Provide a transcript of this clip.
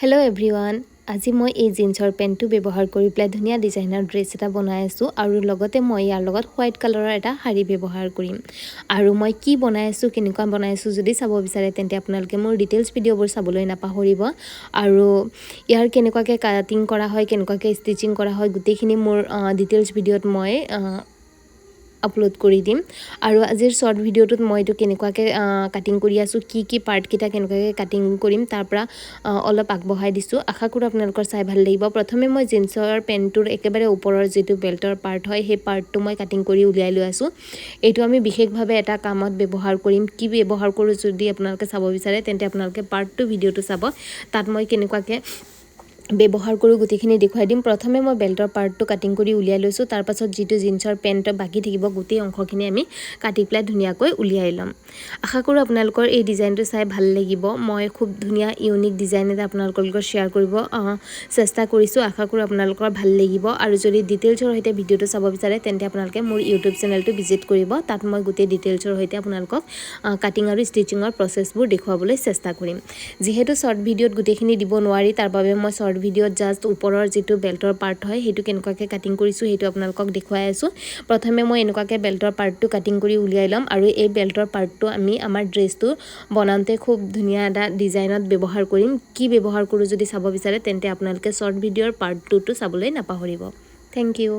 Hello everyone, আজি মই এই জিন্সৰ পেন্টটো ব্যৱহাৰ কৰি প্লাই ধুনিয়া ডিজাইনাৰ ড্ৰেছ এটা বনাই আছো আৰু লগতে মই ইয়াৰ লগত হোৱাইট কালাৰৰ এটা শাৰী ব্যৱহাৰ কৰিম আৰু মই কি বনাই আছো কেনেকুৱা বনাই আছো যদি চাব বিচাৰে তেন্তে আপোনালোকে মোৰ ডিটেইলছ ভিডিঅ'বোৰ চাবলৈ নাপাহৰিব আৰু ইয়াৰ কেনেকুৱাকৈ কাটিং কৰা হয় কেনেকুৱাকৈ ষ্টিচিং কৰা হয় গোটেইখিনি মোৰ ডিটেইলছ ভিডিঅ'ত মই আপলোড কৰি দিম আৰু আজিৰ শৰ্ট ভিডিঅ'টোত মই এটো কেনেকুৱাকৈ কাটিং কৰি আছো কি পাৰ্ট কিটা কেনেকুৱাকৈ কাটিং কৰিম তাৰ পৰা অলপ আগবঢ়াই দিছো আশা কৰো আপোনালোকৰ চাই ভাল লাগিব প্ৰথমে মই জিন্সৰ পেন্টৰ একেবাৰে ওপৰৰ যেটো বেল্টৰ পাৰ্ট হয় সেই পাৰ্টটো মই কাটিং কৰি উলিয়াই লৈ আছো এইটো আমি বিশেষভাৱে এটা কামত ব্যৱহাৰ কৰিম কি ব্যৱহাৰ কৰো যদি আপোনালোকে চাব বিচাৰে তেন্তে আপোনালোকে পাৰ্টটো ভিডিঅ'টো চাব তাত মই কেনেকুৱাকৈ ব্যৱহাৰ কৰো গুটিখিনি দেখুৱাই দিম প্ৰথমে মই বেল্টৰ পাৰ্টটো কাটিং কৰি উলিয়াই লৈছো তাৰ পাছত যেটো জিন্সৰ পেন্ট বাকি থাকিব গুটি অংশখিনি আমি কাটি প্লাই ধুনিয়াকৈ উলিয়াই লম আশা কৰো আপোনালোকৰ এই ডিজাইনটো চাই ভাল লাগিব মই খুব ধুনিয়া ইউনিক ডিজাইন এটা আপোনালোকৰ লগত শেয়াৰ কৰিব চেষ্টা কৰিছো আশা কৰো আপোনালোকৰ ভাল লাগিব আৰু যদি ডিটেইলছৰ সৈতে ভিডিঅ'টো চাব বিচাৰে তেন্তে আপোনালোকে মোৰ ইউটিউব চেনেলটো ভিজিট কৰিব তাত মই গুটি ডিটেইলছৰ সৈতে আপোনালোকক কাটিং আৰু ষ্টিচিংৰ প্ৰসেছবোৰ দেখুৱাবলৈ চেষ্টা কৰিম যেহেতু শৰ্ট ভিডিঅ'ত গুটিখিনি দিব নোৱাৰি তাৰ বাবে মই শৰ্ট ভিডিঅ'ত জাস্ট ওপৰৰ যেটো বেল্টৰ পাৰ্ট হয় হেতু কেনেকুৱাকৈ কাটিং কৰিছো হেতু আপোনালোকক দেখুৱাই আছো প্ৰথমে মই এনেকুৱাকৈ বেল্টৰ পাৰ্টটো কাটিং কৰি উলিয়াই লম আৰু এই বেল্টৰ পাৰ্টটো আমি আমাৰ ড্ৰেছটো বনাওঁতে খুব ধুনিয়া এটা ডিজাইনত ব্যৱহাৰ কৰিম কি ব্যৱহাৰ কৰো যদি চাব বিচাৰে তেন্তে আপোনালোকে শৰ্ট ভিডিঅ'ৰ পাৰ্ট 2 টো চাবলৈ নাপাহৰিব থ্যাংক ইউ